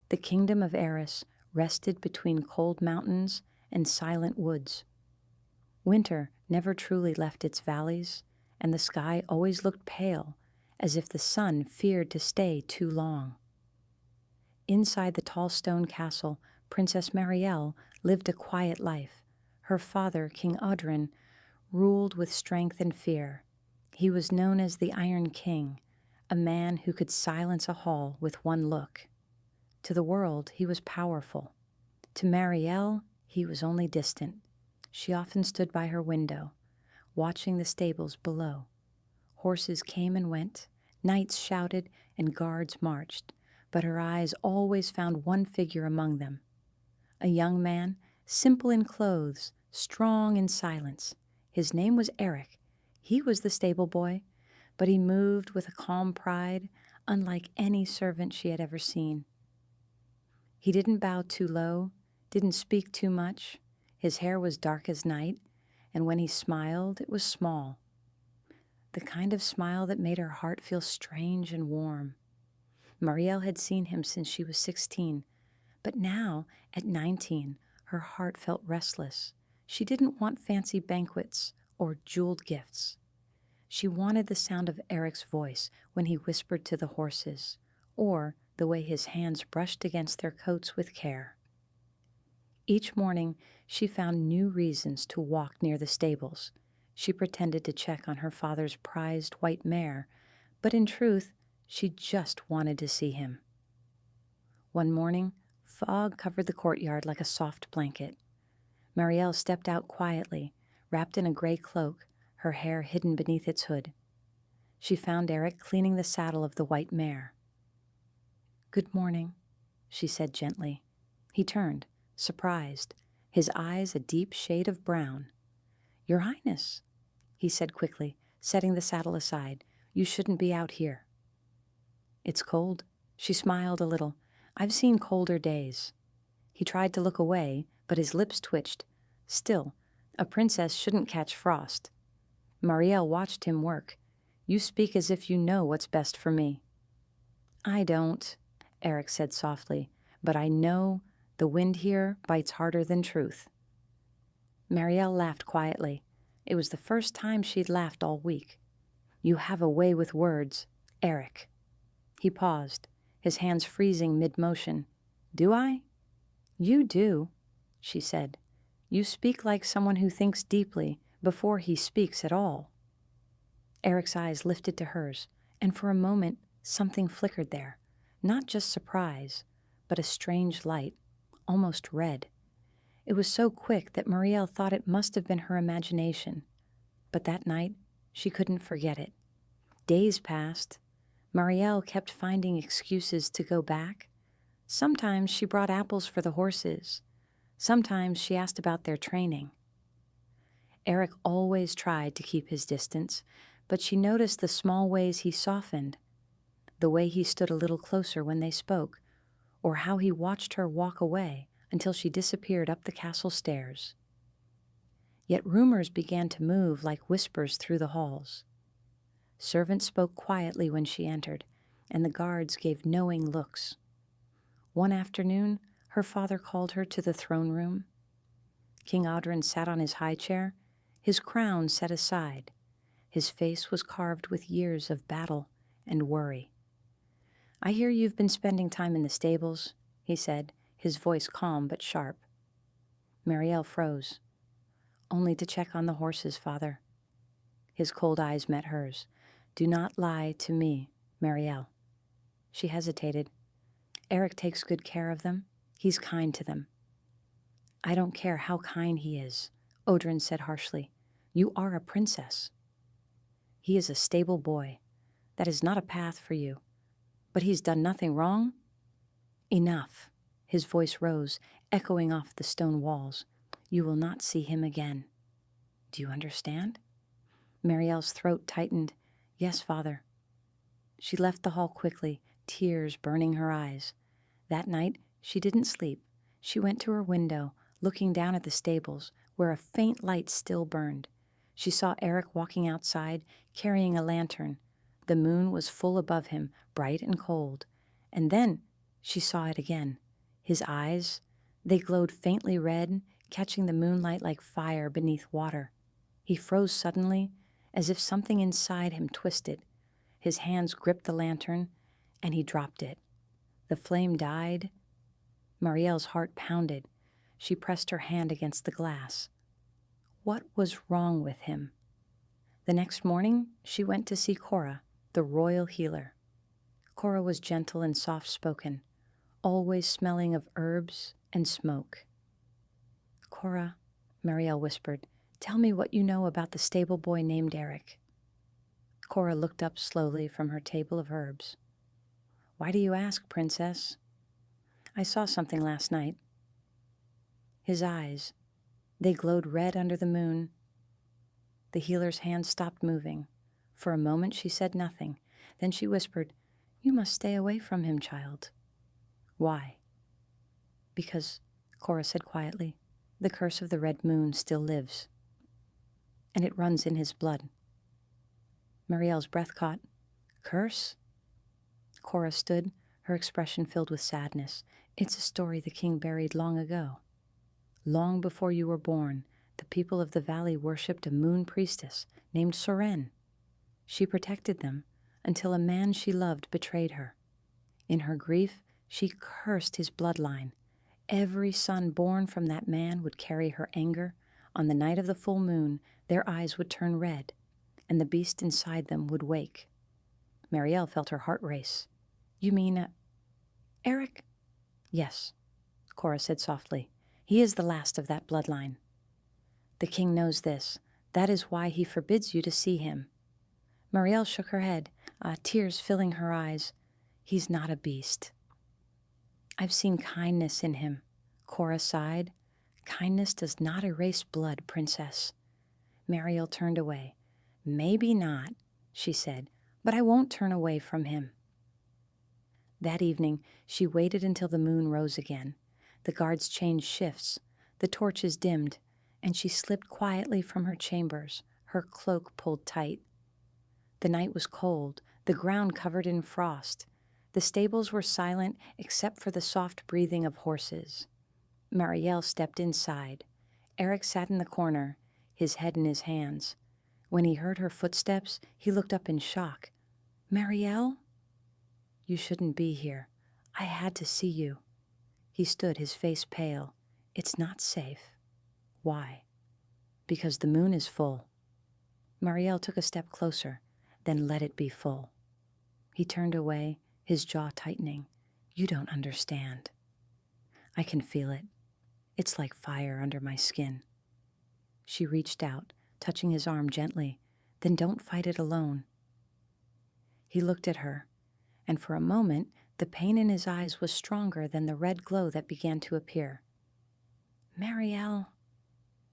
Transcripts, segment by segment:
The kingdom of Eris rested between cold mountains and silent woods. Winter never truly left its valleys, and the sky always looked pale, as if the sun feared to stay too long. Inside the tall stone castle, Princess Mariel lived a quiet life. Her father, King Audrin, ruled with strength and fear. He was known as the Iron King, a man who could silence a hall with one look. To the world, he was powerful. To Mariel, he was only distant. She often stood by her window, watching the stables below. Horses came and went, knights shouted, and guards marched, but her eyes always found one figure among them. A young man, simple in clothes, strong in silence. His name was Eryk. He was the stable boy, but he moved with a calm pride, unlike any servant she had ever seen. He didn't bow too low, didn't speak too much. His hair was dark as night, and when he smiled, it was small. The kind of smile that made her heart feel strange and warm. Mariel had seen him since she was 16, but now, at 19, her heart felt restless. She didn't want fancy banquets or jeweled gifts. She wanted the sound of Eryk's voice when he whispered to the horses, or the way his hands brushed against their coats with care. Each morning, she found new reasons to walk near the stables. She pretended to check on her father's prized white mare, but in truth, she just wanted to see him. One morning, fog covered the courtyard like a soft blanket. Mariel stepped out quietly, wrapped in a gray cloak, her hair hidden beneath its hood. She found Eryk cleaning the saddle of the white mare. "Good morning," she said gently. He turned, surprised, his eyes a deep shade of brown. "Your Highness," he said quickly, setting the saddle aside. "You shouldn't be out here." "It's cold." She smiled a little. "I've seen colder days." He tried to look away, but his lips twitched. Still, a princess shouldn't catch frost. Mariel watched him work. "You speak as if you know what's best for me." "I don't," Eryk said softly, "but I know the wind here bites harder than truth." Mariel laughed quietly. It was the first time she'd laughed all week. "You have a way with words, Eryk." He paused, his hands freezing mid-motion. "Do I?" "You do," she said. "You speak like someone who thinks deeply before he speaks at all." Eryk's eyes lifted to hers, and for a moment something flickered there. Not just surprise, but a strange light, almost red. It was so quick that Mariel thought it must have been her imagination. But that night, she couldn't forget it. Days passed. Mariel kept finding excuses to go back. Sometimes she brought apples for the horses. Sometimes she asked about their training. Eryk always tried to keep his distance, but she noticed the small ways he softened, the way he stood a little closer when they spoke, or how he watched her walk away until she disappeared up the castle stairs. Yet rumors began to move like whispers through the halls. Servants spoke quietly when she entered, and the guards gave knowing looks. One afternoon, her father called her to the throne room. King Audrin sat on his high chair, his crown set aside. His face was carved with years of battle and worry. "I hear you've been spending time in the stables," he said, his voice calm but sharp. Mariel froze. "Only to check on the horses, father." His cold eyes met hers. "Do not lie to me, Mariel." She hesitated. "Eryk takes good care of them. He's kind to them." "I don't care how kind he is," Audrin said harshly. "You are a princess." "He is a stable boy. That is not a path for you. But he's done nothing wrong?" "Enough." His voice rose, echoing off the stone walls. "You will not see him again. Do you understand?" Mariel's throat tightened. "Yes, father." She left the hall quickly, tears burning her eyes. That night, she didn't sleep. She went to her window, looking down at the stables, where a faint light still burned. She saw Eryk walking outside, carrying a lantern. The moon was full above him, bright and cold. And then She saw it again. His eyes, they glowed faintly red, catching the moonlight like fire beneath water. He froze suddenly, as if something inside him twisted. His hands gripped the lantern, and he dropped it. The flame died. Mariel's heart pounded. She pressed her hand against the glass. What was wrong with him? The next morning, she went to see Cora, the royal healer. Cora was gentle and soft-spoken, always smelling of herbs and smoke. Cora, Mariel whispered, tell me what you know about the stable boy named Eryk. Cora looked up slowly from her table of herbs. Why do you ask, Princess? I saw something last night. His eyes, they glowed red under the moon. The healer's hand stopped moving. For a moment she said nothing. Then she whispered, you must stay away from him, child. Why? Because, Cora said quietly, the curse of the red moon still lives. And it runs in his blood. Mariel's breath caught. Curse? Cora stood, her expression filled with sadness. It's a story the king buried long ago. Long before you were born, the people of the valley worshipped a moon priestess named Soren. She protected them until a man she loved betrayed her. In her grief, she cursed his bloodline. Every son born from that man would carry her anger. On the night of the full moon, their eyes would turn red, and the beast inside them would wake. Mariel felt her heart race. You mean, Eryk? Yes, Cora said softly. He is the last of that bloodline. The king knows this. That is why he forbids you to see him. Mariel shook her head, tears filling her eyes. He's not a beast. I've seen kindness in him, Cora sighed. Kindness does not erase blood, Princess. Mariel turned away. Maybe not, she said, but I won't turn away from him. That evening, she waited until the moon rose again. The guards changed shifts, the torches dimmed, and she slipped quietly from her chambers, her cloak pulled tight. The night was cold, the ground covered in frost. The stables were silent except for the soft breathing of horses. Mariel stepped inside. Eryk sat in the corner, his head in his hands. When he heard her footsteps, he looked up in shock. Mariel? You shouldn't be here. I had to see you. He stood, his face pale. It's not safe. Why? Because the moon is full. Mariel took a step closer, then let it be full. He turned away, his jaw tightening. You don't understand. I can feel it. It's like fire under my skin. She reached out, touching his arm gently. Then don't fight it alone. He looked at her, and for a moment, the pain in his eyes was stronger than the red glow that began to appear. Mariel,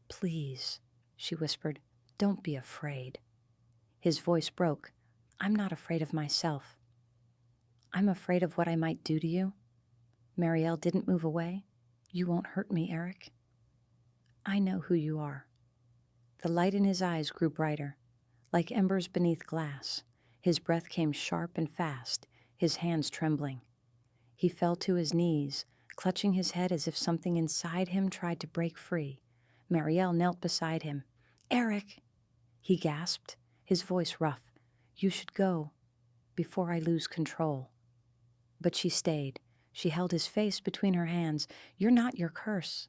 please, she whispered, don't be afraid. His voice broke. I'm not afraid of myself. I'm afraid of what I might do to you. Mariel didn't move away. You won't hurt me, Eryk. I know who you are. The light in his eyes grew brighter, like embers beneath glass. His breath came sharp and fast, his hands trembling. He fell to his knees, clutching his head as if something inside him tried to break free. Mariel knelt beside him. Eryk, he gasped, his voice rough. You should go, before I lose control. But she stayed. She held his face between her hands. You're not your curse.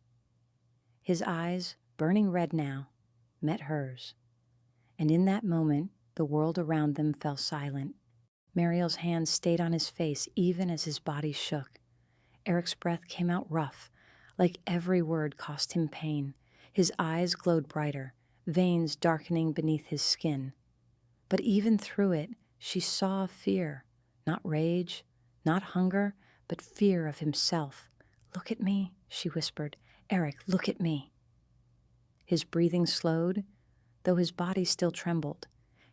His eyes, burning red now, met hers. And in that moment, the world around them fell silent. Mariel's hands stayed on his face even as his body shook. Eryk's breath came out rough, like every word cost him pain. His eyes glowed brighter, veins darkening beneath his skin. But even through it, she saw fear, not rage, not hunger, but fear of himself. Look at me, she whispered. Eryk, look at me. His breathing slowed, though his body still trembled.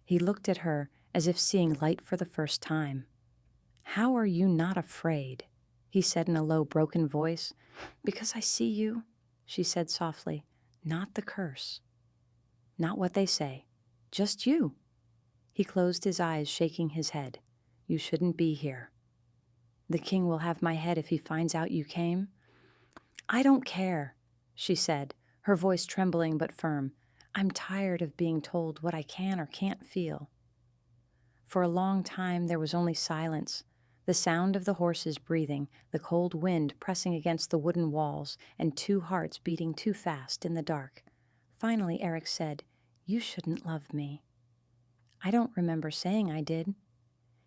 He looked at her as if seeing light for the first time. How are you not afraid? He said in a low, broken voice. Because I see you, she said softly. Not the curse. Not what they say. Just you. He closed his eyes, shaking his head. You shouldn't be here. The king will have my head if he finds out you came." "I don't care," she said, her voice trembling but firm. "I'm tired of being told what I can or can't feel." For a long time there was only silence, the sound of the horses breathing, the cold wind pressing against the wooden walls, and two hearts beating too fast in the dark. Finally Eryk said, "You shouldn't love me." "I don't remember saying I did."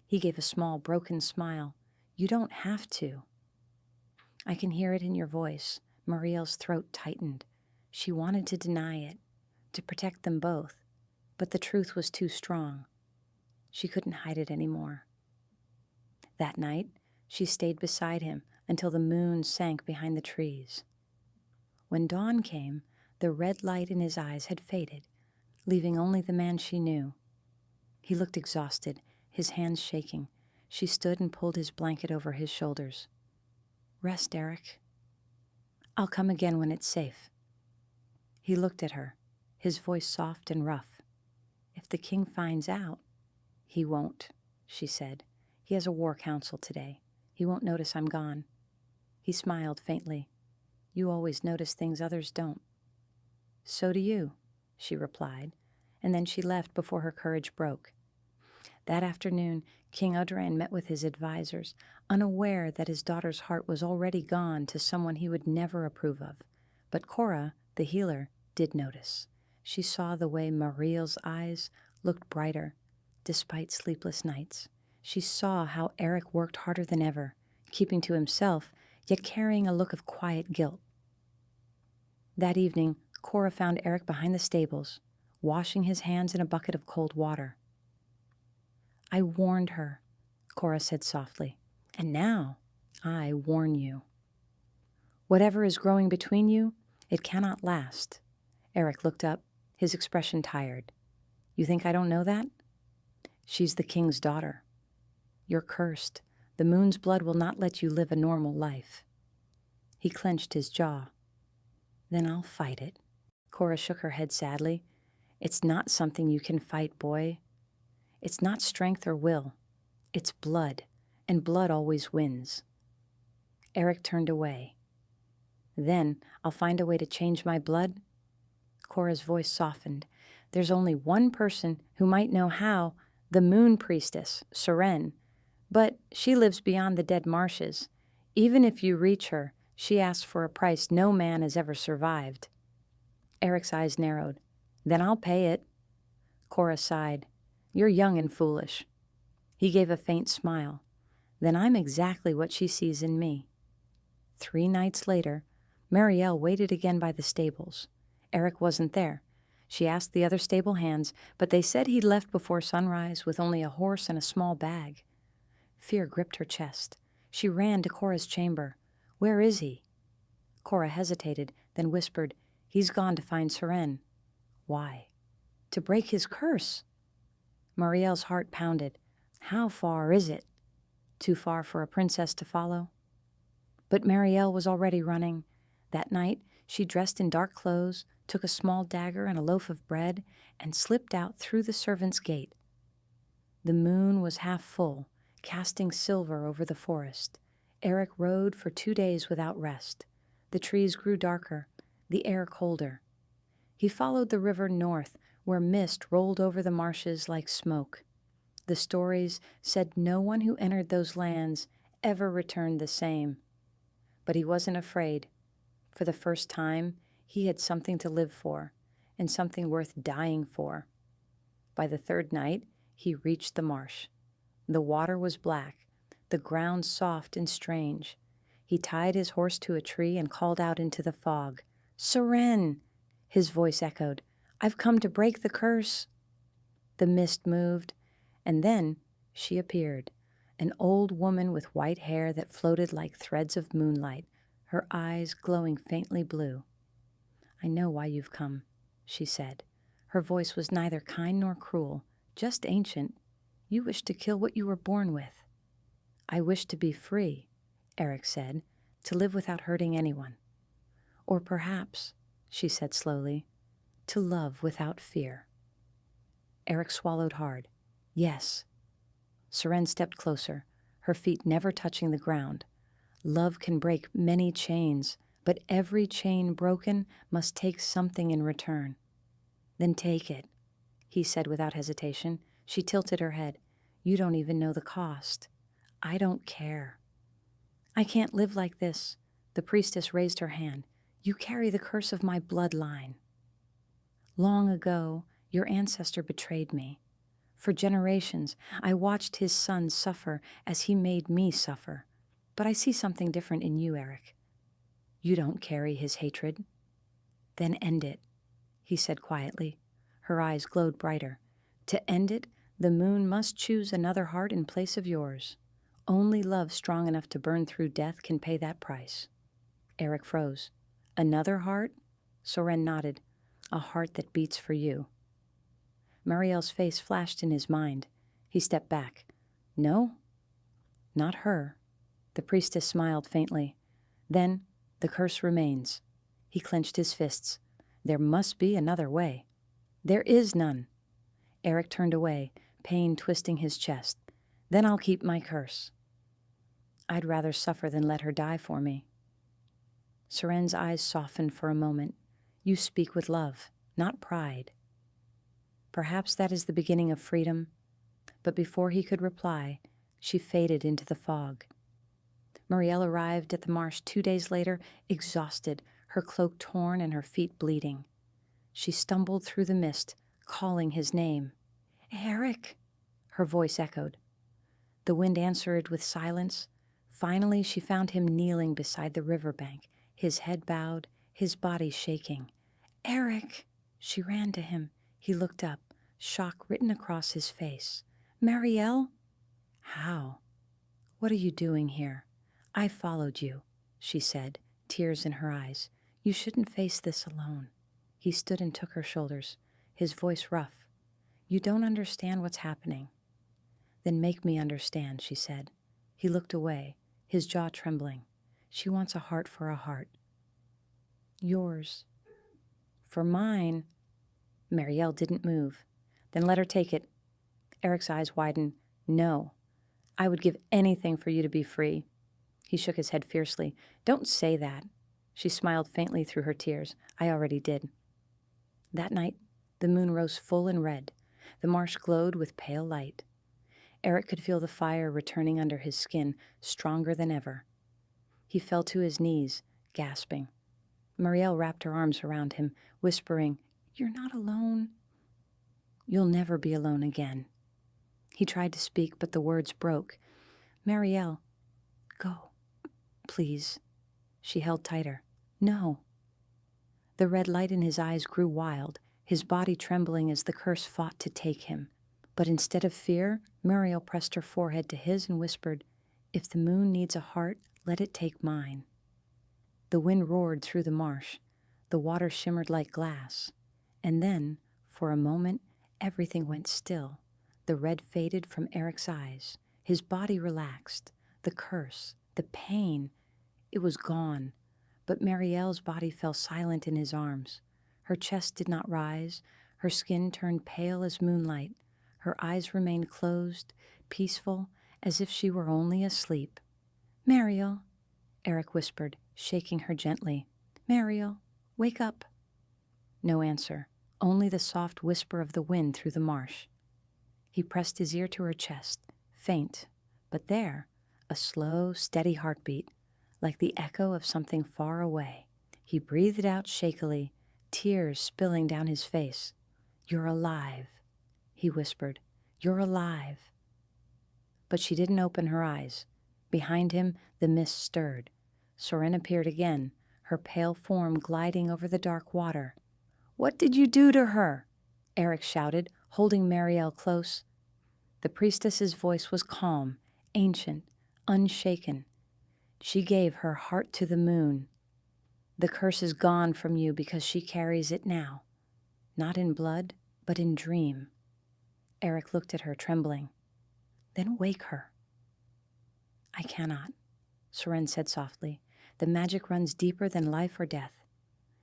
He gave a small, broken smile. "You don't have to." "I can hear it in your voice." Mariel's throat tightened. She wanted to deny it, to protect them both, but the truth was too strong. She couldn't hide it anymore. That night, she stayed beside him until the moon sank behind the trees. When dawn came, the red light in his eyes had faded, leaving only the man she knew. He looked exhausted, his hands shaking. She stood and pulled his blanket over his shoulders. "Rest, Eryk. I'll come again when it's safe." He looked at her, his voice soft and rough. "If the king finds out—" "He won't," she said. "He has a war council today. He won't notice I'm gone." He smiled faintly. "You always notice things others don't." "So do you," she replied, and then she left before her courage broke. That afternoon, King Odoran met with his advisors, unaware that his daughter's heart was already gone to someone he would never approve of. But Cora, the healer, did notice. She saw the way Mariel's eyes looked brighter, despite sleepless nights. She saw how Eryk worked harder than ever, keeping to himself, yet carrying a look of quiet guilt. That evening, Cora found Eryk behind the stables, washing his hands in a bucket of cold water. "I warned her," Cora said softly, "and now I warn you. Whatever is growing between you, it cannot last." Eryk looked up, his expression tired. "You think I don't know that? She's the king's daughter. You're cursed. The moon's blood will not let you live a normal life." He clenched his jaw. "Then I'll fight it." Cora shook her head sadly. "It's not something you can fight, boy. It's not strength or will. It's blood, and blood always wins." Eryk turned away. "Then I'll find a way to change my blood?" Cora's voice softened. "There's only one person who might know how, the moon priestess, Seren. But she lives beyond the dead marshes. Even if you reach her, she asks for a price no man has ever survived." Eryk's eyes narrowed. "Then I'll pay it." Cora sighed. "You're young and foolish." He gave a faint smile. "Then I'm exactly what she sees in me." 3 nights later, Mariel waited again by the stables. Eryk wasn't there. She asked the other stable hands, but they said he'd left before sunrise with only a horse and a small bag. Fear gripped her chest. She ran to Cora's chamber. "Where is he?" Cora hesitated, then whispered, "He's gone to find Seren." "Why?" "To break his curse." Mariel's heart pounded. "How far is it?" "Too far for a princess to follow." But Mariel was already running. That night, she dressed in dark clothes, took a small dagger and a loaf of bread, and slipped out through the servants' gate. The moon was half full, casting silver over the forest. Eryk rode for 2 days without rest. The trees grew darker, the air colder. He followed the river north, where mist rolled over the marshes like smoke. The stories said no one who entered those lands ever returned the same. But he wasn't afraid. For the first time, he had something to live for, and something worth dying for. By the 3rd night, he reached the marsh. The water was black, the ground soft and strange. He tied his horse to a tree and called out into the fog. "Seren!" His voice echoed. "I've come to break the curse." The mist moved, and then she appeared, an old woman with white hair that floated like threads of moonlight, her eyes glowing faintly blue. "I know why you've come," she said. Her voice was neither kind nor cruel, just ancient. "You wish to kill what you were born with." "I wish to be free," Eryk said, "to live without hurting anyone. Or perhaps," she said slowly, "to love without fear." Eryk swallowed hard. "Yes." Seren stepped closer. her feet never touching the ground. Love can break many chains, but every chain broken must take something in return. Then take it, he said without hesitation. She tilted her head. You don't even know the cost. I don't care. I can't live like this. The priestess raised her hand. You carry the curse of my bloodline. Long ago, your ancestor betrayed me. For generations, I watched his son suffer as he made me suffer. But I see something different in you, Eryk. You don't carry his hatred. Then end it, he said quietly. Her eyes glowed brighter. To end it, the moon must choose another heart in place of yours. Only love strong enough to burn through death can pay that price. Eryk froze. Another heart? Soren nodded. A heart that beats for you. Mariel's face flashed in his mind. He stepped back. No, not her. The priestess smiled faintly. Then, the curse remains. He clenched his fists. There must be another way. There is none. Eryk turned away, pain twisting his chest. Then I'll keep my curse. I'd rather suffer than let her die for me. Soren's eyes softened for a moment. You speak with love, not pride. Perhaps that is the beginning of freedom. But before he could reply, she faded into the fog. Mariel arrived at the marsh 2 days later, exhausted, her cloak torn and her feet bleeding. She stumbled through the mist, calling his name. Eryk, her voice echoed. The wind answered with silence. Finally, she found him kneeling beside the riverbank, his head bowed, his body shaking. Eryk! She ran to him. He looked up, shock written across his face. Mariel? How? What are you doing here? I followed you, she said, tears in her eyes. You shouldn't face this alone. He stood and took her shoulders, his voice rough. You don't understand what's happening. Then make me understand, she said. He looked away, his jaw trembling. She wants a heart for a heart. Yours. For mine. Mariel didn't move. Then let her take it. Eryk's eyes widened. No. I would give anything for you to be free. He shook his head fiercely. Don't say that. She smiled faintly through her tears. I already did. That night, the moon rose full and red. The marsh glowed with pale light. Eryk could feel the fire returning under his skin, stronger than ever. He fell to his knees, gasping. Mariel wrapped her arms around him, whispering, You're not alone. You'll never be alone again. He tried to speak, but the words broke. Mariel, go, please. She held tighter. No. The red light in his eyes grew wild, his body trembling as the curse fought to take him. But instead of fear, Mariel pressed her forehead to his and whispered, If the moon needs a heart, let it take mine. The wind roared through the marsh. The water shimmered like glass. And then, for a moment, everything went still. The red faded from Eryk's eyes. His body relaxed. The curse, the pain, it was gone. But Mariel's body fell silent in his arms. Her chest did not rise. Her skin turned pale as moonlight. Her eyes remained closed, peaceful, as if she were only asleep. Mariel, Eryk whispered, shaking her gently. Mariel, wake up. No answer, only the soft whisper of the wind through the marsh. He pressed his ear to her chest, faint, but there, a slow, steady heartbeat, like the echo of something far away. He breathed out shakily, tears spilling down his face. You're alive, he whispered. You're alive. But she didn't open her eyes. Behind him, the mist stirred. Soren appeared again, her pale form gliding over the dark water. What did you do to her? Eryk shouted, holding Mariel close. The priestess's voice was calm, ancient, unshaken. She gave her heart to the moon. The curse is gone from you because she carries it now. Not in blood, but in dream. Eryk looked at her, trembling. Then wake her. I cannot, Soren said softly. The magic runs deeper than life or death.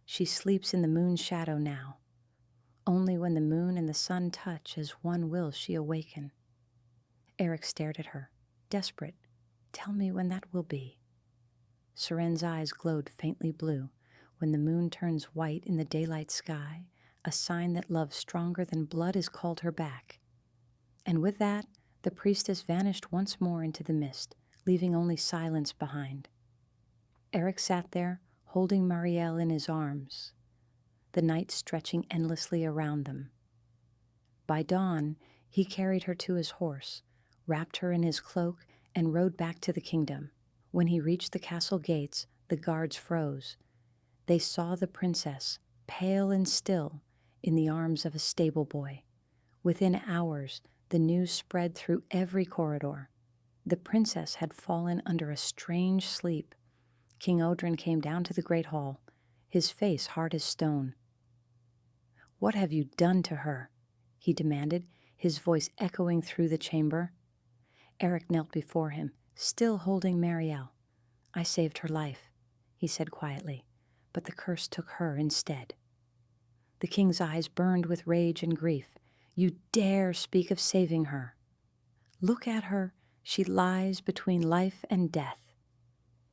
She sleeps in the moon's shadow now. Only when the moon and the sun touch as one will she awaken. Eryk stared at her, desperate, Tell me when that will be." Seren's eyes glowed faintly blue. When the moon turns white in the daylight sky, a sign that love stronger than blood has called her back. And with that, the priestess vanished once more into the mist, leaving only silence behind. Eryk sat there, holding Mariel in his arms, the night stretching endlessly around them. By dawn, he carried her to his horse, wrapped her in his cloak, and rode back to the kingdom. When he reached the castle gates, the guards froze. They saw the princess, pale and still, in the arms of a stable boy. Within hours, the news spread through every corridor. The princess had fallen under a strange sleep. King Odrin came down to the great hall, his face hard as stone. "What have you done to her?" he demanded, his voice echoing through the chamber. Eryk knelt before him, still holding Mariel. "I saved her life," he said quietly, "but the curse took her instead." The king's eyes burned with rage and grief. "You dare speak of saving her? Look at her. She lies between life and death."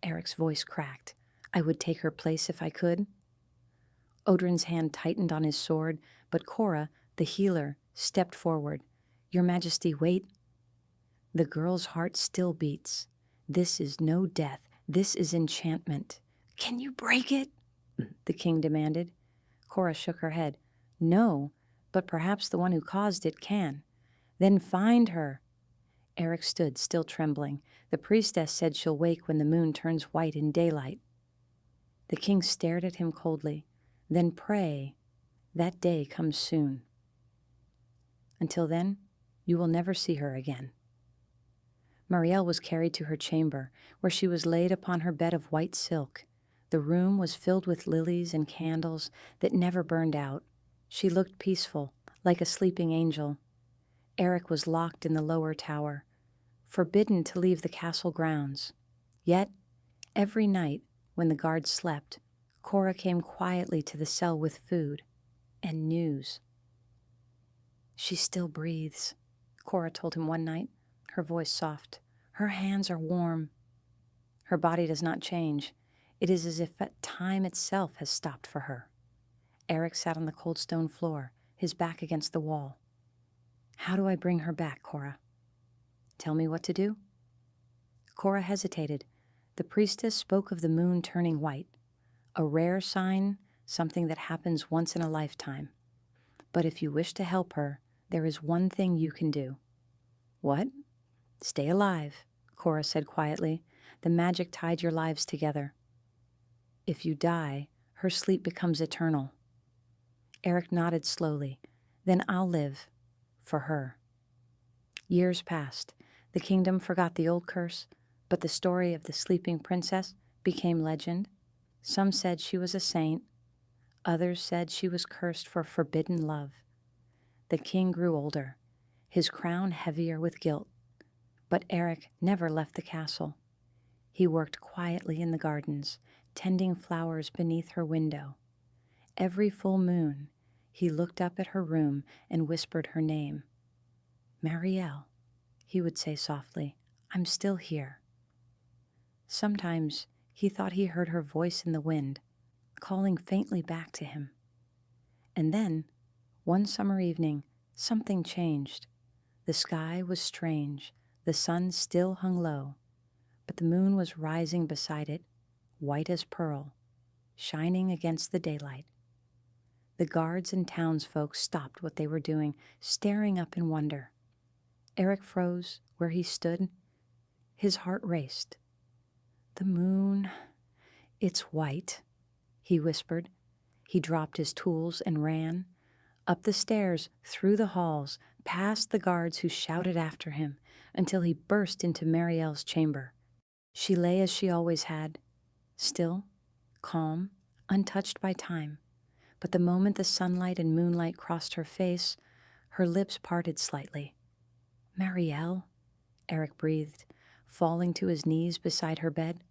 Eryk's voice cracked. "I would take her place if I could." Odrin's hand tightened on his sword, but Cora, the healer, stepped forward. "Your Majesty, wait." The girl's heart still beats. "This is no death. This is enchantment." "Can you break it?" the king demanded. Cora shook her head. "No, but perhaps the one who caused it can." "Then find her." Eryk stood, still trembling. "The priestess said she'll wake when the moon turns white in daylight." The king stared at him coldly. "Then pray. That day comes soon. Until then, you will never see her again." Mariel was carried to her chamber, where she was laid upon her bed of white silk. The room was filled with lilies and candles that never burned out. She looked peaceful, like a sleeping angel. Eryk was locked in the lower tower, forbidden to leave the castle grounds. Yet, every night, when the guards slept, Cora came quietly to the cell with food and news. "She still breathes," Cora told him one night, her voice soft. "Her hands are warm. Her body does not change. It is as if time itself has stopped for her." Eryk sat on the cold stone floor, his back against the wall. "How do I bring her back, Cora?" "Tell me what to do." Cora hesitated. The priestess spoke of the moon turning white, a rare sign, something that happens once in a lifetime. "But if you wish to help her, there is one thing you can do." "What?" "Stay alive," Cora said quietly. "The magic tied your lives together. If you die, her sleep becomes eternal." Eryk nodded slowly. "Then I'll live. For her." Years passed. The kingdom forgot the old curse, but the story of the sleeping princess became legend. Some said she was a saint. Others said she was cursed for forbidden love. The king grew older, his crown heavier with guilt. But Eryk never left the castle. He worked quietly in the gardens, tending flowers beneath her window. Every full moon, he looked up at her room and whispered her name. "Mariel," he would say softly, "I'm still here." Sometimes he thought he heard her voice in the wind, calling faintly back to him. And then, one summer evening, something changed. The sky was strange. The sun still hung low, but the moon was rising beside it, white as pearl, shining against the daylight. The guards and townsfolk stopped what they were doing, staring up in wonder. Eryk froze where he stood. His heart raced. "The moon, it's white," he whispered. He dropped his tools and ran. Up the stairs, through the halls, past the guards who shouted after him, until he burst into Mariel's chamber. She lay as she always had, still, calm, untouched by time. But the moment the sunlight and moonlight crossed her face, her lips parted slightly. "Mariel," Eryk breathed, falling to his knees beside her bed.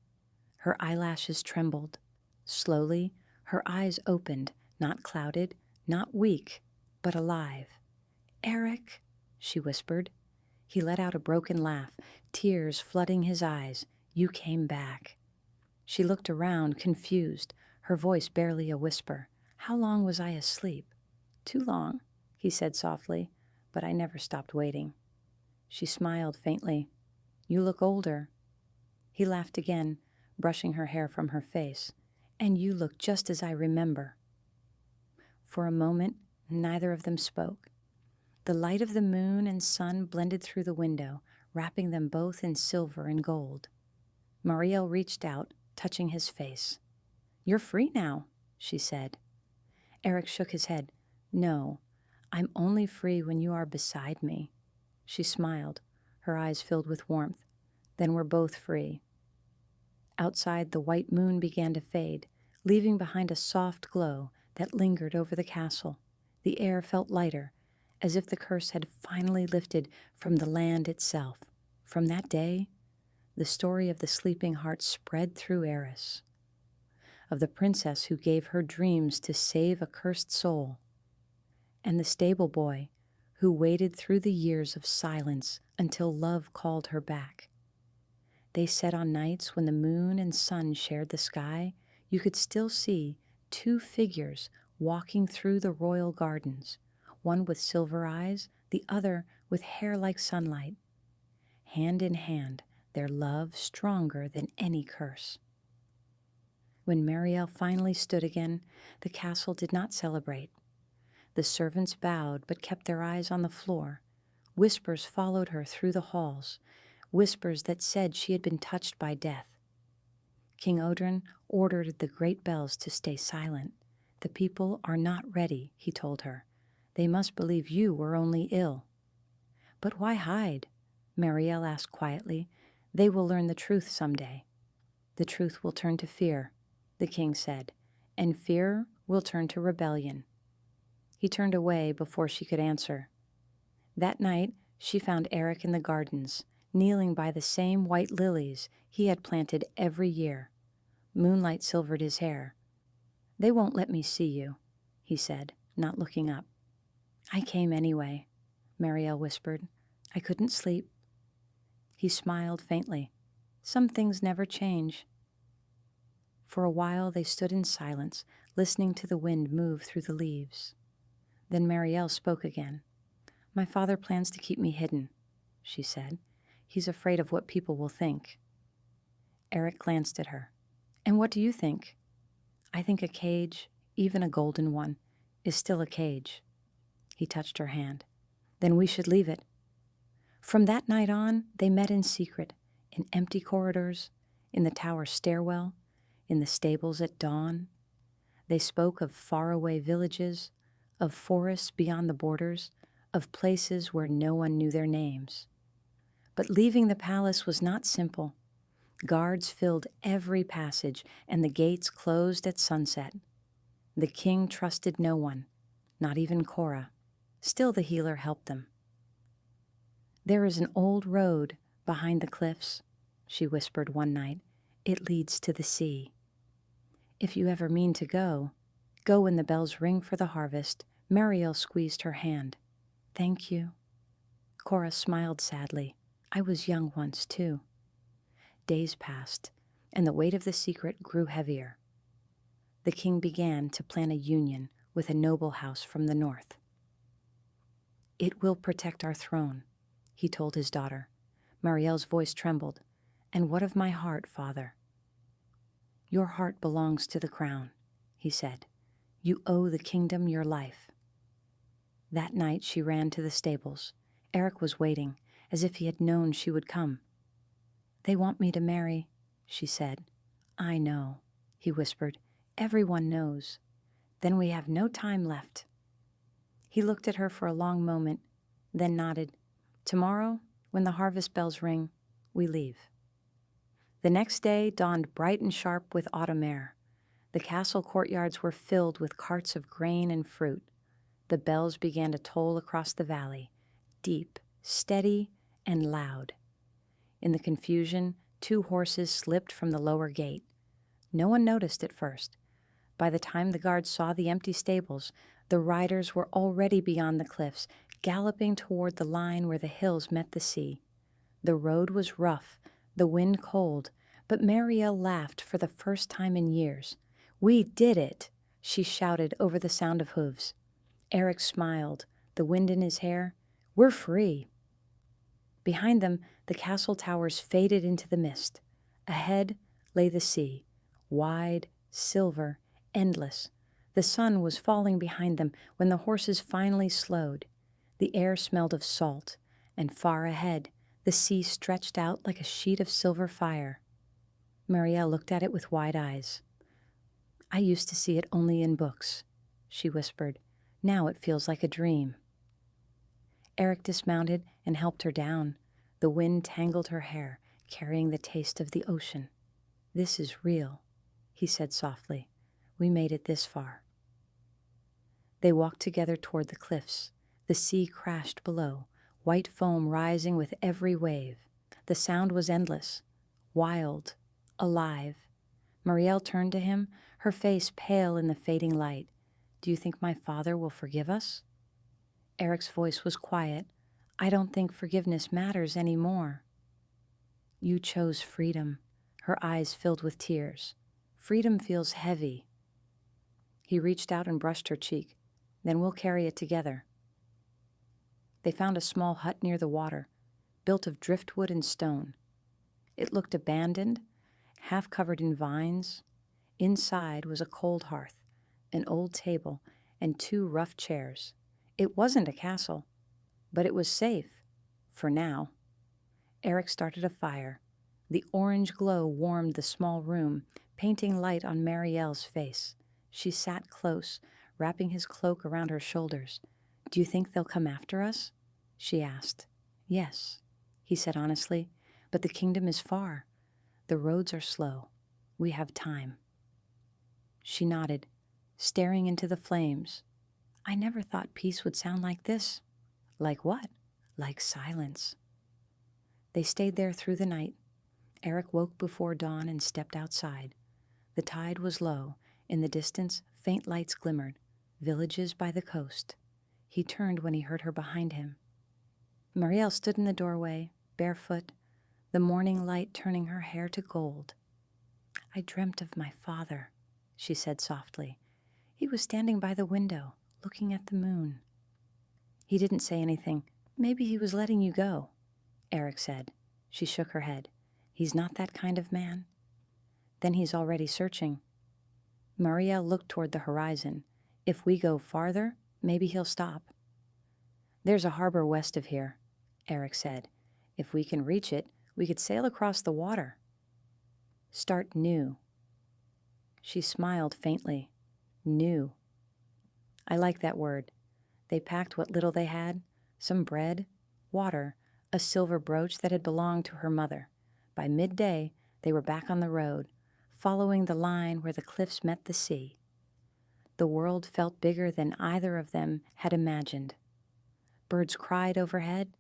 Her eyelashes trembled. Slowly, her eyes opened, not clouded, not weak, but alive. "Eryk," she whispered. He let out a broken laugh, tears flooding his eyes. You came back. She looked around, confused, her voice barely a whisper. How long was I asleep? Too long, he said softly, but I never stopped waiting. She smiled faintly. You look older. He laughed again, brushing her hair from her face. And you look just as I remember. For a moment, neither of them spoke. The light of the moon and sun blended through the window, wrapping them both in silver and gold. Mariel reached out, touching his face. You're free now, she said. Eryk shook his head. No, I'm only free when you are beside me. She smiled, her eyes filled with warmth. Then we're both free. Outside, the white moon began to fade, leaving behind a soft glow that lingered over the castle. The air felt lighter, as if the curse had finally lifted from the land itself. From that day, the story of the sleeping heart spread through Eris, of the princess who gave her dreams to save a cursed soul, and the stable boy who waited through the years of silence until love called her back. They said on nights when the moon and sun shared the sky, you could still see two figures walking through the royal gardens, one with silver eyes, the other with hair like sunlight. Hand in hand, their love stronger than any curse. When Mariel finally stood again, the castle did not celebrate. The servants bowed but kept their eyes on the floor. Whispers followed her through the halls, whispers that said she had been touched by death. King Odrin ordered the great bells to stay silent. The people are not ready, he told her. They must believe you were only ill. But why hide? Mariel asked quietly. They will learn the truth someday. The truth will turn to fear, the king said, and fear will turn to rebellion. He turned away before she could answer. That night, she found Eryk in the gardens, kneeling by the same white lilies he had planted every year. Moonlight silvered his hair. They won't let me see you, he said, not looking up. I came anyway, Mariel whispered. I couldn't sleep. He smiled faintly. Some things never change. For a while they stood in silence, listening to the wind move through the leaves. Then Mariel spoke again. My father plans to keep me hidden, she said. He's afraid of what people will think. Eryk glanced at her. And what do you think? I think a cage, even a golden one, is still a cage. He touched her hand. Then we should leave it. From that night on, they met in secret, in empty corridors, in the tower stairwell, in the stables at dawn. They spoke of faraway villages, of forests beyond the borders, of places where no one knew their names. But leaving the palace was not simple. Guards filled every passage, and the gates closed at sunset. The king trusted no one, not even Cora. Still the healer helped them. There is an old road behind the cliffs, she whispered one night. It leads to the sea. If you ever mean to go, go when the bells ring for the harvest. Mariel squeezed her hand. Thank you. Cora smiled sadly. I was young once, too. Days passed, and the weight of the secret grew heavier. The king began to plan a union with a noble house from the north. It will protect our throne, he told his daughter. Mariel's voice trembled. And what of my heart, father? Your heart belongs to the crown, he said. You owe the kingdom your life. That night she ran to the stables. Eryk was waiting, as if he had known she would come. They want me to marry, she said. I know, he whispered. Everyone knows. Then we have no time left. He looked at her for a long moment, then nodded. Tomorrow, when the harvest bells ring, we leave. The next day dawned bright and sharp with autumn air. The castle courtyards were filled with carts of grain and fruit. The bells began to toll across the valley, deep, steady, and loud. In the confusion, 2 horses slipped from the lower gate. No one noticed at first. By the time the guards saw the empty stables, The riders were already beyond the cliffs, galloping toward the line where the hills met the sea. The road was rough, the wind cold, but Mariel laughed for the first time in years. "We did it!" she shouted over the sound of hooves. Eryk smiled, the wind in his hair. "We're free." Behind them, the castle towers faded into the mist. Ahead lay the sea, wide, silver, endless. The sun was falling behind them when the horses finally slowed. The air smelled of salt, and far ahead, the sea stretched out like a sheet of silver fire. Mariel looked at it with wide eyes. "I used to see it only in books," she whispered. "Now it feels like a dream." Eryk dismounted and helped her down. The wind tangled her hair, carrying the taste of the ocean. "This is real," he said softly. "We made it this far." They walked together toward the cliffs. The sea crashed below, white foam rising with every wave. The sound was endless, wild, alive. Mariel turned to him, her face pale in the fading light. "Do you think my father will forgive us?" Eryk's voice was quiet. "I don't think forgiveness matters anymore." "You chose freedom." Her eyes filled with tears. "Freedom feels heavy." He reached out and brushed her cheek. "Then we'll carry it together." They found a small hut near the water, built of driftwood and stone. It looked abandoned, half covered in vines. Inside was a cold hearth, an old table, and 2 rough chairs. It wasn't a castle, but it was safe, for now. Eryk started a fire. The orange glow warmed the small room, painting light on Mariel's face. She sat close, wrapping his cloak around her shoulders. "Do you think they'll come after us?" she asked. "Yes," he said honestly, "but the kingdom is far. The roads are slow. We have time." She nodded, staring into the flames. "I never thought peace would sound like this." "Like what?" "Like silence." They stayed there through the night. Eryk woke before dawn and stepped outside. The tide was low. In the distance, faint lights glimmered, villages by the coast. He turned when he heard her behind him. Mariel stood in the doorway, barefoot, the morning light turning her hair to gold. "I dreamt of my father," she said softly. "He was standing by the window, looking at the moon." He didn't say anything. "Maybe he was letting you go," Eryk said. She shook her head. "He's not that kind of man." "Then he's already searching." Mariel looked toward the horizon. "If we go farther, maybe he'll stop." "There's a harbor west of here," Eryk said. "If we can reach it, we could sail across the water. Start new." She smiled faintly. New. I like that word. They packed what little they had, some bread, water, a silver brooch that had belonged to her mother. By midday, they were back on the road, following the line where the cliffs met the sea. The world felt bigger than either of them had imagined. Birds cried overhead.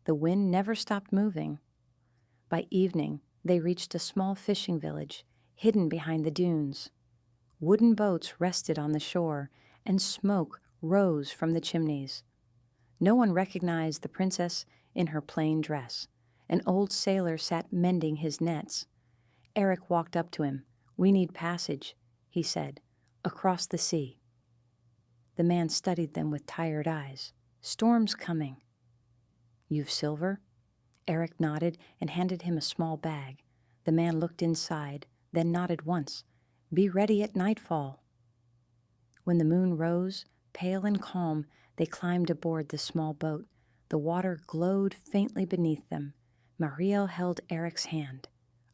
The wind never stopped moving. By evening, they reached a small fishing village, hidden behind the dunes. Wooden boats rested on the shore, and smoke rose from the chimneys. No one recognized the princess in her plain dress. An old sailor sat mending his nets. Eryk walked up to him. "We need passage," he said, "across the sea." The man studied them with tired eyes. "Storm's coming." "You've silver?" Eryk nodded and handed him a small bag. The man looked inside, then nodded once. "Be ready at nightfall." When the moon rose, pale and calm, they climbed aboard the small boat. The water glowed faintly beneath them. Mariel held Eryk's hand.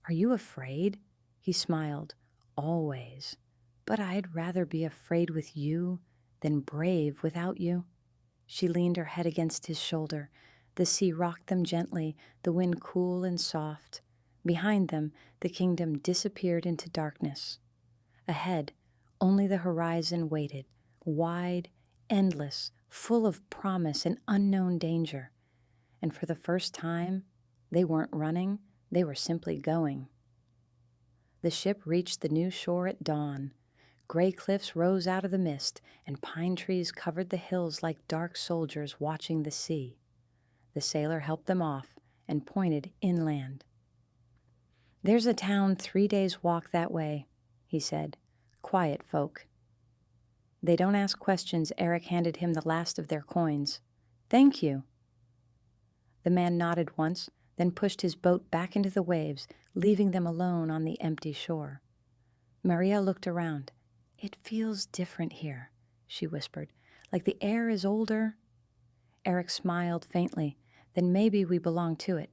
"Are you afraid?" He smiled. "Always. But I'd rather be afraid with you than brave without you." She leaned her head against his shoulder. The sea rocked them gently, the wind cool and soft. Behind them, the kingdom disappeared into darkness. Ahead, only the horizon waited, wide, endless, full of promise and unknown danger. And for the first time, they weren't running, they were simply going. The ship reached the new shore at dawn. Gray cliffs rose out of the mist, and pine trees covered the hills like dark soldiers watching the sea. The sailor helped them off and pointed inland. "There's a town 3 days' walk that way," he said. "Quiet folk." "They don't ask questions." Eryk handed him the last of their coins. "Thank you." The man nodded once, then pushed his boat back into the waves, leaving them alone on the empty shore. Mariel looked around. "It feels different here," she whispered, "like the air is older." Eryk smiled faintly. "Then maybe we belong to it."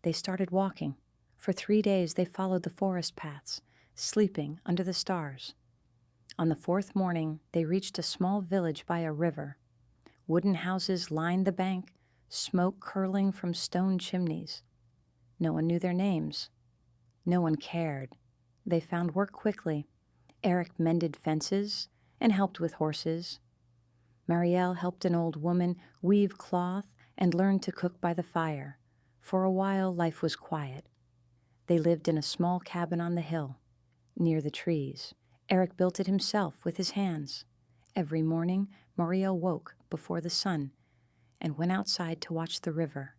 They started walking. For 3 days they followed the forest paths, sleeping under the stars. On the 4th morning they reached a small village by a river. Wooden houses lined the bank, smoke curling from stone chimneys. No one knew their names. No one cared. They found work quickly. Eryk mended fences and helped with horses. Mariel helped an old woman weave cloth and learned to cook by the fire. For a while life was quiet. They lived in a small cabin on the hill, near the trees. Eryk built it himself with his hands. Every morning Mariel woke before the sun and went outside to watch the river.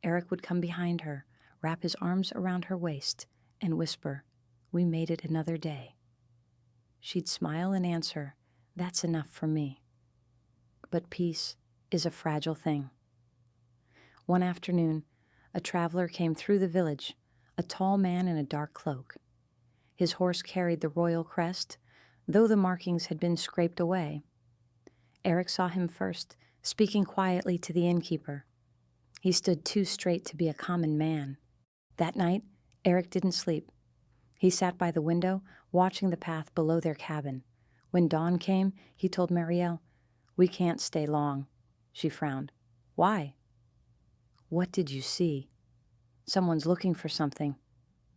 Eryk would come behind her, wrap his arms around her waist, and whisper, "We made it another day." She'd smile and answer, "That's enough for me." But peace is a fragile thing. One afternoon, a traveler came through the village, a tall man in a dark cloak. His horse carried the royal crest, though the markings had been scraped away. Eryk saw him first, speaking quietly to the innkeeper. He stood too straight to be a common man. That night, Eryk didn't sleep. He sat by the window, watching the path below their cabin. When dawn came, he told Mariel, "We can't stay long." She frowned. "Why?" "What did you see?" "Someone's looking for something."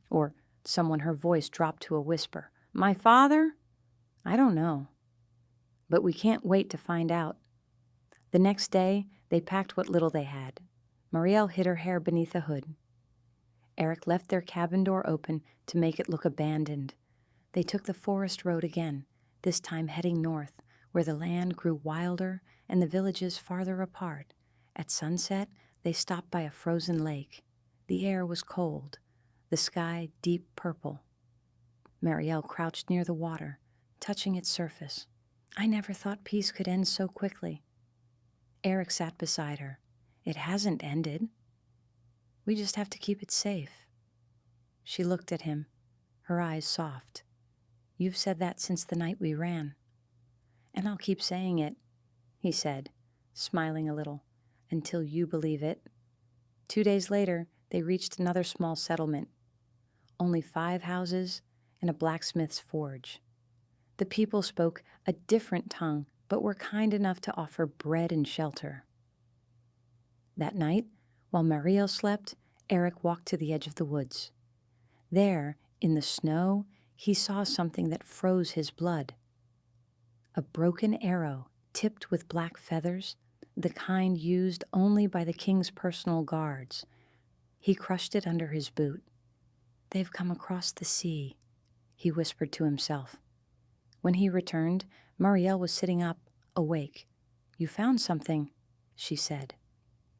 Or someone, her voice dropped to a whisper. "My father?" "I don't know." "But we can't wait to find out." The next day, they packed what little they had. Mariel hid her hair beneath a hood. Eryk left their cabin door open to make it look abandoned. They took the forest road again, this time heading north, where the land grew wilder and the villages farther apart. At sunset, they stopped by a frozen lake. The air was cold, the sky deep purple. Mariel crouched near the water, touching its surface. "I never thought peace could end so quickly." Eryk sat beside her. "It hasn't ended. We just have to keep it safe." She looked at him, her eyes soft. "You've said that since the night we ran." "And I'll keep saying it," he said, smiling a little, "until you believe it." 2 days later, they reached another small settlement. Only 5 houses and a blacksmith's forge. The people spoke a different tongue, but were kind enough to offer bread and shelter. That night, while Mariel slept, Eryk walked to the edge of the woods. There, in the snow, he saw something that froze his blood. A broken arrow tipped with black feathers, the kind used only by the king's personal guards. He crushed it under his boot. "They've come across the sea," he whispered to himself. When he returned, Mariel was sitting up, awake. "You found something," she said.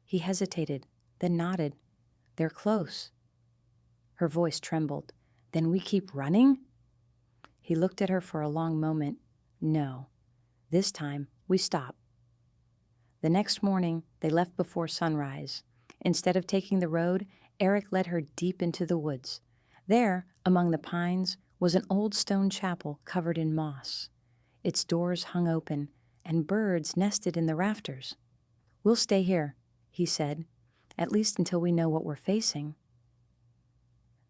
He hesitated, then nodded. "They're close." Her voice trembled. "Then we keep running?" He looked at her for a long moment. "No. This time, we stop." The next morning, they left before sunrise. Instead of taking the road, Eryk led her deep into the woods. There, among the pines, was an old stone chapel covered in moss. Its doors hung open, and birds nested in the rafters. "We'll stay here," he said, "at least until we know what we're facing."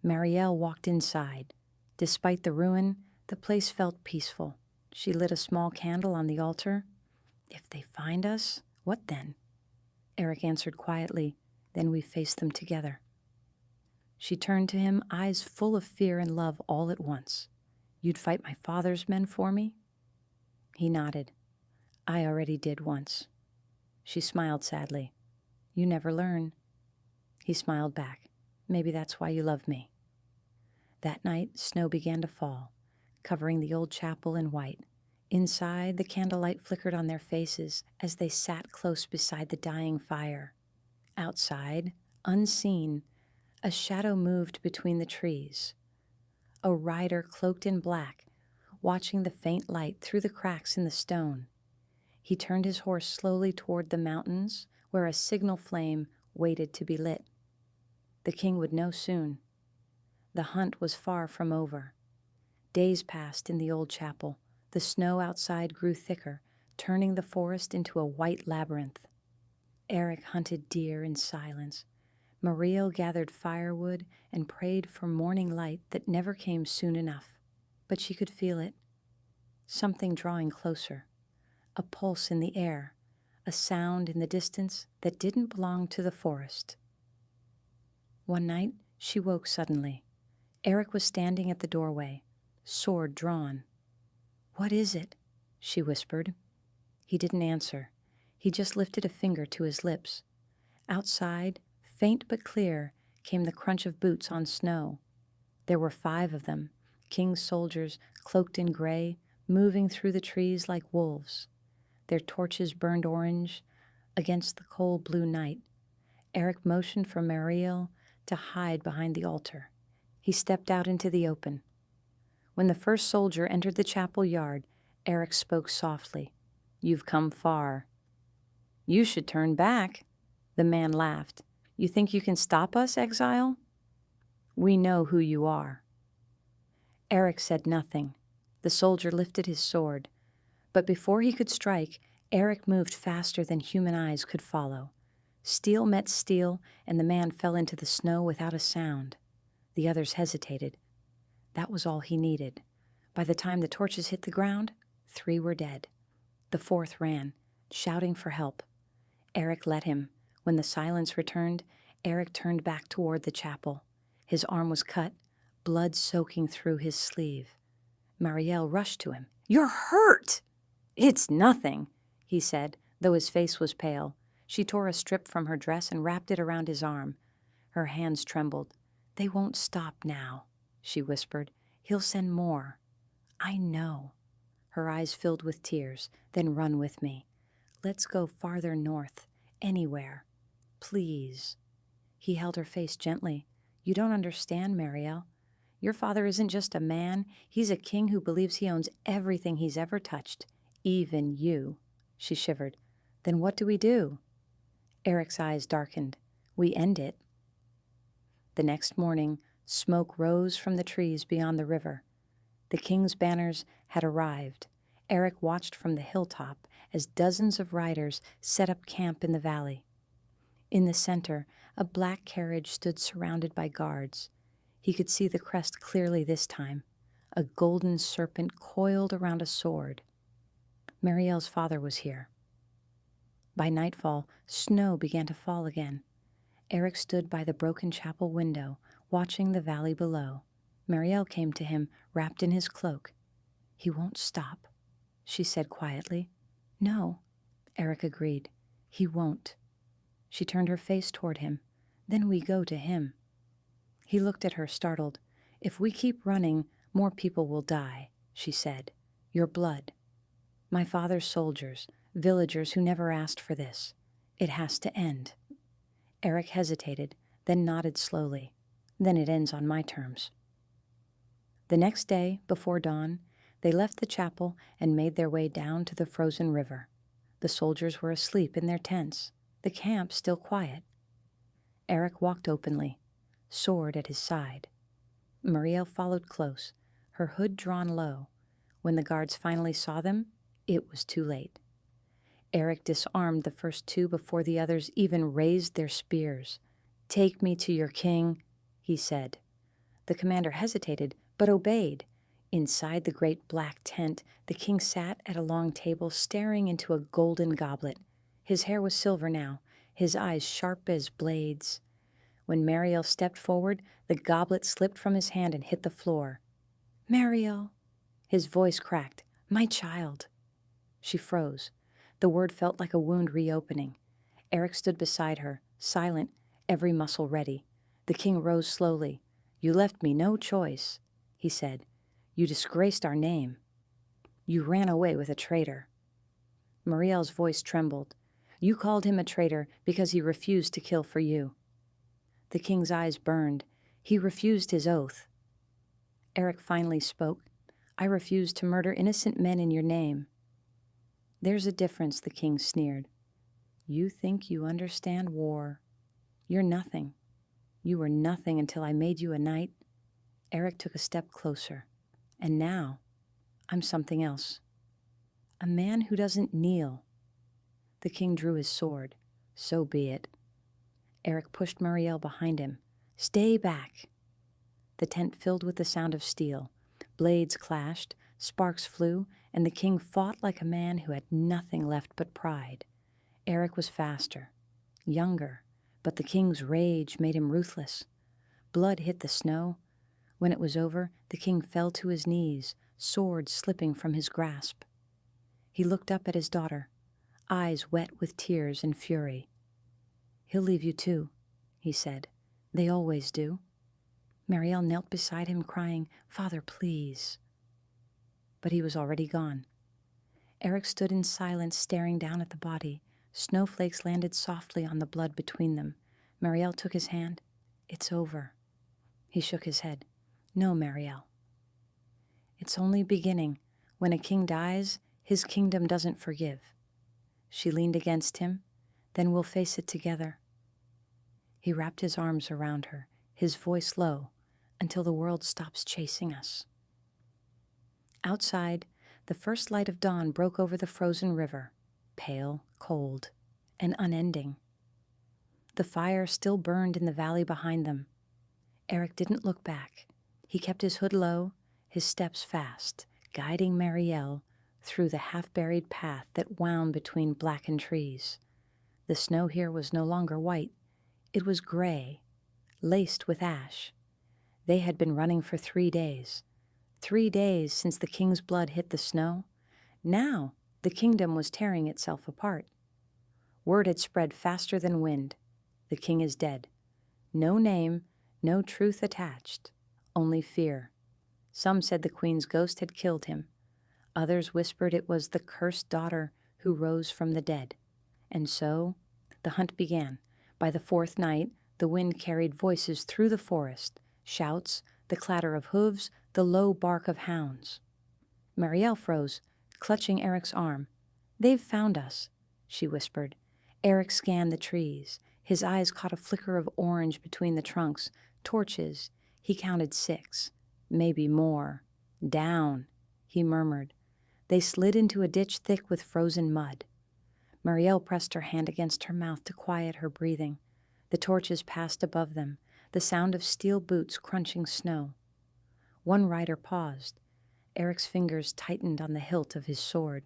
Mariel walked inside. Despite the ruin, the place felt peaceful. She lit a small candle on the altar. "If they find us, what then?" Eryk answered quietly. "Then we face them together." She turned to him, eyes full of fear and love all at once. "You'd fight my father's men for me?" He nodded. "I already did once." She smiled sadly. "You never learn." He smiled back. "Maybe that's why you love me." That night, snow began to fall. covering the old chapel in white. Inside, the candlelight flickered on their faces as they sat close beside the dying fire. Outside, unseen, a shadow moved between the trees. A rider cloaked in black, watching the faint light through the cracks in the stone. He turned his horse slowly toward the mountains, where a signal flame waited to be lit. The king would know soon. The hunt was far from over. Days passed in the old chapel. The snow outside grew thicker, turning the forest into a white labyrinth. Eryk hunted deer in silence. Mariel gathered firewood and prayed for morning light that never came soon enough. But she could feel it. Something drawing closer. A pulse in the air. A sound in the distance that didn't belong to the forest. One night, she woke suddenly. Eryk was standing at the doorway, sword drawn. "What is it?" she whispered. He didn't answer. He just lifted a finger to his lips. Outside, faint but clear, came the crunch of boots on snow. There were 5 of them, king's soldiers cloaked in gray, moving through the trees like wolves. Their torches burned orange against the cold blue night. Eryk motioned for Mariel to hide behind the altar. He stepped out into the open. When the first soldier entered the chapel yard, Eryk spoke softly. "You've come far." "You should turn back." The man laughed. "You think you can stop us, exile?" "We know who you are." Eryk said nothing. The soldier lifted his sword. But before he could strike, Eryk moved faster than human eyes could follow. Steel met steel, and the man fell into the snow without a sound. The others hesitated. That was all he needed. By the time the torches hit the ground, 3 were dead. The 4th ran, shouting for help. Eryk let him. When the silence returned, Eryk turned back toward the chapel. His arm was cut, blood soaking through his sleeve. Mariel rushed to him. "You're hurt!" "It's nothing," he said, though his face was pale. She tore a strip from her dress and wrapped it around his arm. Her hands trembled. "They won't stop now," she whispered. "He'll send more." "I know." Her eyes filled with tears. "Then run with me. Let's go farther north, anywhere. Please." He held her face gently. "You don't understand, Mariel. Your father isn't just a man. He's a king who believes he owns everything he's ever touched, even you." She shivered. "Then what do we do?" Eryk's eyes darkened. "We end it." The next morning, smoke rose from the trees beyond the river. The king's banners had arrived. Eryk watched from the hilltop as dozens of riders set up camp in the valley. In the center, a black carriage stood surrounded by guards. He could see the crest clearly this time, a golden serpent coiled around a sword. Mariel's father was here. By nightfall, snow began to fall again. Eryk stood by the broken chapel window, watching the valley below. Mariel came to him, wrapped in his cloak. "He won't stop," she said quietly. "No," Eryk agreed. "He won't." She turned her face toward him. "Then we go to him." He looked at her, startled. "If we keep running, more people will die," she said. "Your blood. My father's soldiers, villagers who never asked for this. It has to end." Eryk hesitated, then nodded slowly. "Then it ends on my terms." The next day, before dawn, they left the chapel and made their way down to the frozen river. The soldiers were asleep in their tents, the camp still quiet. Eryk walked openly, sword at his side. Mariel followed close, her hood drawn low. When the guards finally saw them, it was too late. Eryk disarmed the first 2 before the others even raised their spears. "Take me to your king," he said. The commander hesitated, but obeyed. Inside the great black tent, the king sat at a long table staring into a golden goblet. His hair was silver now, his eyes sharp as blades. When Mariel stepped forward, the goblet slipped from his hand and hit the floor. "Mariel!" His voice cracked. "My child!" She froze. The word felt like a wound reopening. Eryk stood beside her, silent, every muscle ready. The king rose slowly. "You left me no choice," he said. You disgraced our name. You ran away with a traitor." Mariel's voice trembled. "You called him a traitor because he refused to kill for you." The king's eyes burned. He refused his oath. Eryk finally spoke. "I refuse to murder innocent men in your name." "There's a difference," the king sneered. "You think you understand war. You're nothing. You were nothing until I made you a knight." Eryk took a step closer. "And now, I'm something else. A man who doesn't kneel." The king drew his sword. "So be it." Eryk pushed Mariel behind him. "Stay back." The tent filled with the sound of steel. Blades clashed, sparks flew, and the king fought like a man who had nothing left but pride. Eryk was faster, younger, but the king's rage made him ruthless. Blood hit the snow. When it was over, the king fell to his knees, sword slipping from his grasp. He looked up at his daughter, eyes wet with tears and fury. "He'll leave you too," he said. "They always do." Mariel knelt beside him, crying, "Father, please." But he was already gone. Eryk stood in silence, staring down at the body. Snowflakes landed softly on the blood between them. Mariel took his hand. "It's over." He shook his head. "No, Mariel. It's only beginning. When a king dies, his kingdom doesn't forgive." She leaned against him. "Then we'll face it together." He wrapped his arms around her, his voice low, "Until the world stops chasing us." Outside, the first light of dawn broke over the frozen river, pale, cold, and unending. The fire still burned in the valley behind them. Eryk didn't look back. He kept his hood low, his steps fast, guiding Mariel through the half-buried path that wound between blackened trees. The snow here was no longer white. It was gray, laced with ash. They had been running for 3 days. 3 days since the king's blood hit the snow. Now the kingdom was tearing itself apart. Word had spread faster than wind. The king is dead. No name, no truth attached, only fear. Some said the queen's ghost had killed him. Others whispered it was the cursed daughter who rose from the dead. And so the hunt began. By the 4th night, the wind carried voices through the forest, shouts, the clatter of hooves, the low bark of hounds. Mariel froze, clutching Eryk's arm. "They've found us," she whispered. Eryk scanned the trees. His eyes caught a flicker of orange between the trunks. Torches. He counted 6, maybe more. "Down," he murmured. They slid into a ditch thick with frozen mud. Mariel pressed her hand against her mouth to quiet her breathing. The torches passed above them, the sound of steel boots crunching snow. One rider paused. Eryk's fingers tightened on the hilt of his sword.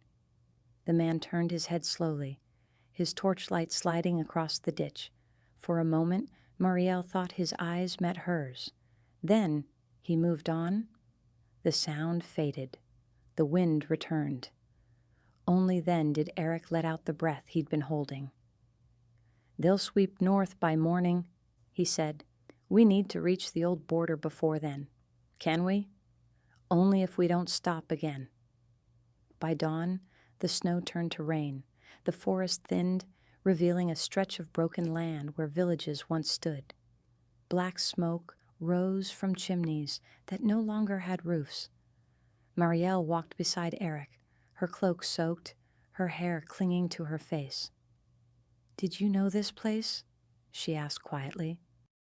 The man turned his head slowly, his torchlight sliding across the ditch. For a moment, Mariel thought his eyes met hers. Then he moved on. The sound faded. The wind returned. Only then did Eryk let out the breath he'd been holding. "They'll sweep north by morning," he said. "We need to reach the old border before then. Can we? Only if we don't stop again." By dawn, the snow turned to rain. The forest thinned, revealing a stretch of broken land where villages once stood. Black smoke rose from chimneys that no longer had roofs. Mariel walked beside Eryk, her cloak soaked, her hair clinging to her face. "Did you know this place?" she asked quietly.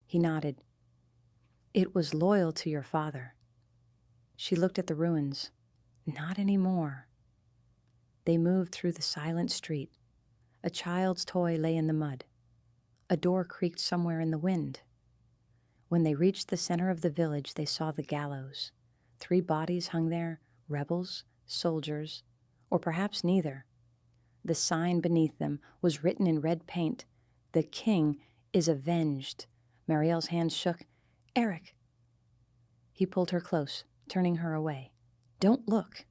He nodded. "It was loyal to your father." She looked at the ruins. "Not anymore." They moved through the silent street. A child's toy lay in the mud. A door creaked somewhere in the wind. When they reached the center of the village, they saw the gallows. 3 bodies hung there, rebels, soldiers, or perhaps neither. The sign beneath them was written in red paint, "The king is avenged." Mariel's hands shook. "Eryk!" He pulled her close, turning her away. "Don't look."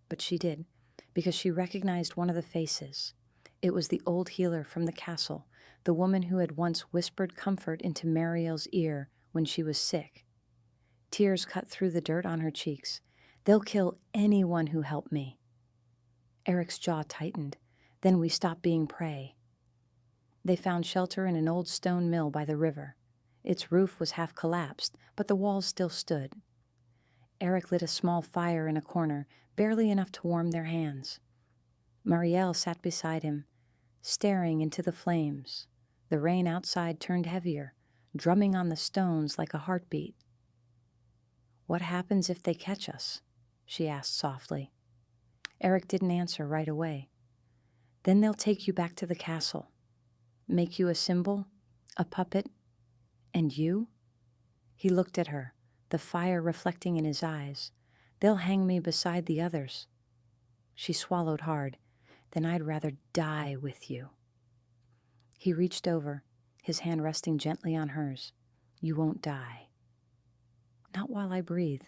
But she did, because she recognized one of the faces. It was the old healer from the castle, the woman who had once whispered comfort into Mariel's ear when she was sick. Tears cut through the dirt on her cheeks. They'll kill anyone who helped me. Eryk's jaw tightened. Then we stopped being prey. They found shelter in an old stone mill by the river. Its roof was half collapsed, but the walls still stood. Eryk lit a small fire in a corner, barely enough to warm their hands. Mariel sat beside him, staring into the flames. The rain outside turned heavier, drumming on the stones like a heartbeat. "What happens if they catch us?" she asked softly. Eryk didn't answer right away. "Then they'll take you back to the castle, make you a symbol, a puppet, and you?" He looked at her, the fire reflecting in his eyes. "They'll hang me beside the others." She swallowed hard. "Then I'd rather die with you." He reached over, his hand resting gently on hers. "You won't die." "Not while I breathe."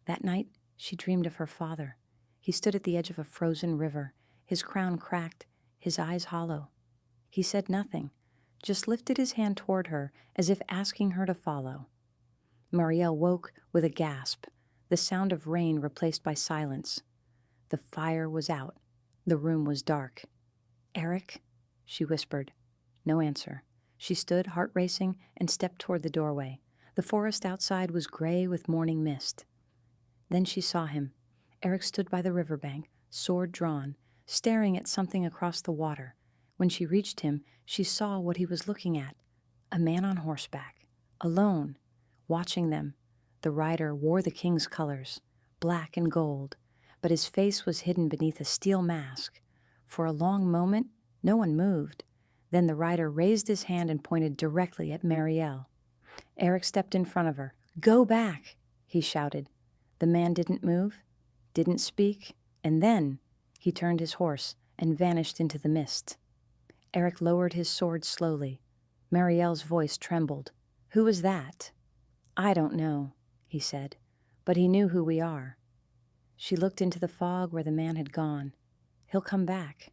That night, she dreamed of her father. He stood at the edge of a frozen river, his crown cracked, his eyes hollow. He said nothing, just lifted his hand toward her as if asking her to follow. Mariel woke with a gasp, the sound of rain replaced by silence. The fire was out. The room was dark. "Eryk?" she whispered. No answer. She stood, heart racing, and stepped toward the doorway. The forest outside was gray with morning mist. Then she saw him. Eryk stood by the riverbank, sword drawn, staring at something across the water. When she reached him, she saw what he was looking at. A man on horseback, alone, watching them. The rider wore the king's colors, black and gold, but his face was hidden beneath a steel mask. For a long moment, no one moved. Then the rider raised his hand and pointed directly at Mariel. Eryk stepped in front of her. "Go back," he shouted. The man didn't move, didn't speak, and then he turned his horse and vanished into the mist. Eryk lowered his sword slowly. Mariel's voice trembled. "Who was that?" "I don't know," he said, "but he knew who we are." She looked into the fog where the man had gone. "He'll come back."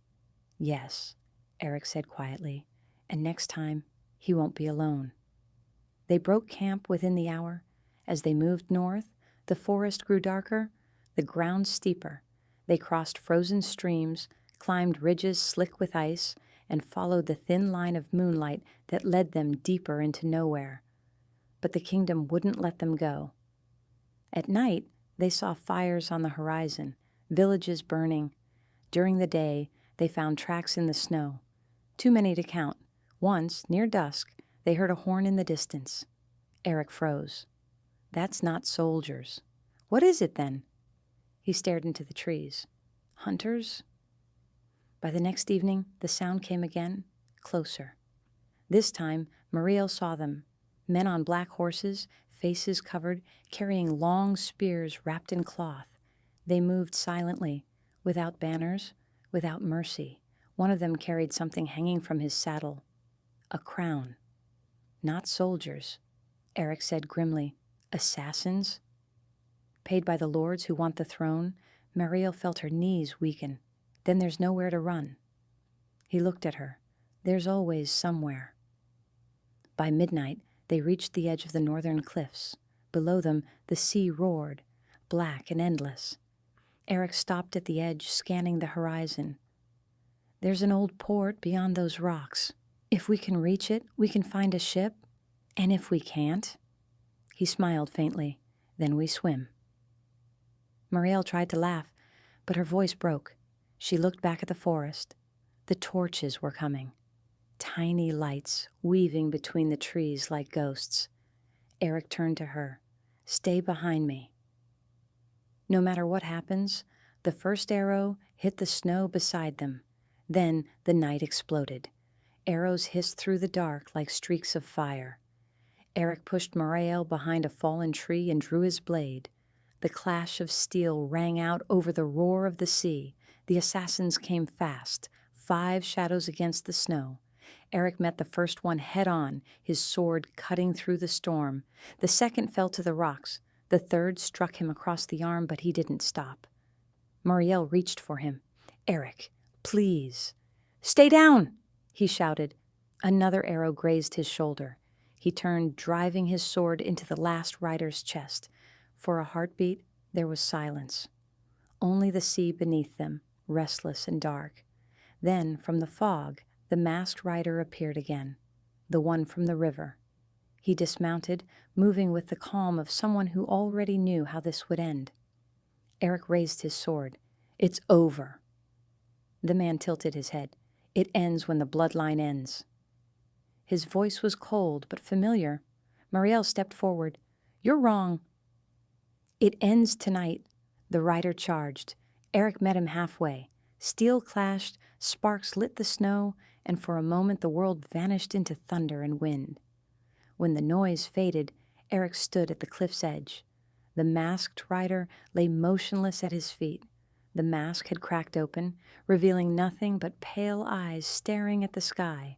"Yes," Eryk said quietly, "and next time he won't be alone." They broke camp within the hour. As they moved north, the forest grew darker, the ground steeper. They crossed frozen streams, climbed ridges slick with ice, and followed the thin line of moonlight that led them deeper into nowhere. But the kingdom wouldn't let them go. At night, they saw fires on the horizon, villages burning. During the day, they found tracks in the snow, too many to count. Once, near dusk, they heard a horn in the distance. Eryk froze. "That's not soldiers." "What is it then?" He stared into the trees. "Hunters?" By the next evening, the sound came again, closer. This time, Mariel saw them, men on black horses, faces covered, carrying long spears wrapped in cloth. They moved silently, without banners, without mercy. One of them carried something hanging from his saddle. A crown. "Not soldiers," Eryk said grimly. "Assassins?" Paid by the lords who want the throne, Mariel felt her knees weaken. "Then there's nowhere to run." He looked at her. "There's always somewhere." By midnight, they reached the edge of the northern cliffs. Below them, the sea roared, black and endless. Eryk stopped at the edge, scanning the horizon. "There's an old port beyond those rocks. If we can reach it, we can find a ship. And if we can't?" He smiled faintly. "Then we swim." Mariel tried to laugh, but her voice broke. She looked back at the forest. The torches were coming. Tiny lights weaving between the trees like ghosts. Eryk turned to her. "Stay behind me." No matter what happens, the first arrow hit the snow beside them. Then the night exploded. Arrows hissed through the dark like streaks of fire. Eryk pushed Mariel behind a fallen tree and drew his blade. The clash of steel rang out over the roar of the sea. The assassins came fast, 5 shadows against the snow. Eryk met the first one head-on, his sword cutting through the storm. The second fell to the rocks. The third struck him across the arm, but he didn't stop. Mariel reached for him. "Eryk, please." "Stay down!" he shouted. Another arrow grazed his shoulder. He turned, driving his sword into the last rider's chest. For a heartbeat, there was silence. Only the sea beneath them, restless and dark. Then, from the fog, the masked rider appeared again, the one from the river. He dismounted, moving with the calm of someone who already knew how this would end. Eryk raised his sword. "It's over." The man tilted his head. "It ends when the bloodline ends." His voice was cold but familiar. Mariel stepped forward. "You're wrong." "It ends tonight." The rider charged. Eryk met him halfway. Steel clashed, sparks lit the snow, and for a moment the world vanished into thunder and wind. When the noise faded, Eryk stood at the cliff's edge. The masked rider lay motionless at his feet. The mask had cracked open, revealing nothing but pale eyes staring at the sky.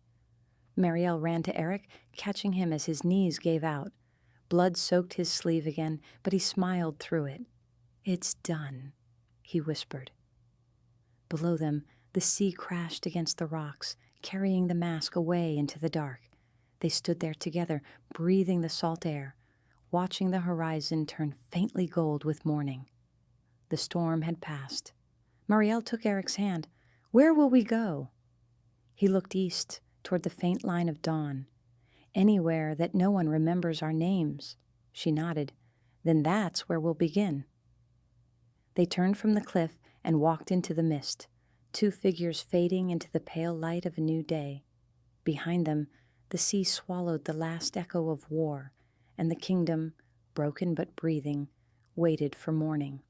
Mariel ran to Eryk, catching him as his knees gave out. Blood soaked his sleeve again, but he smiled through it. "It's done," he whispered. Below them, the sea crashed against the rocks, carrying the mask away into the dark. They stood there together, breathing the salt air, watching the horizon turn faintly gold with morning. The storm had passed. Mariel took Eryk's hand. "Where will we go?" He looked east, toward the faint line of dawn. "Anywhere that no one remembers our names." She nodded. "Then that's where we'll begin." They turned from the cliff and walked into the mist, two figures fading into the pale light of a new day. Behind them, the sea swallowed the last echo of war, and the kingdom, broken but breathing, waited for morning.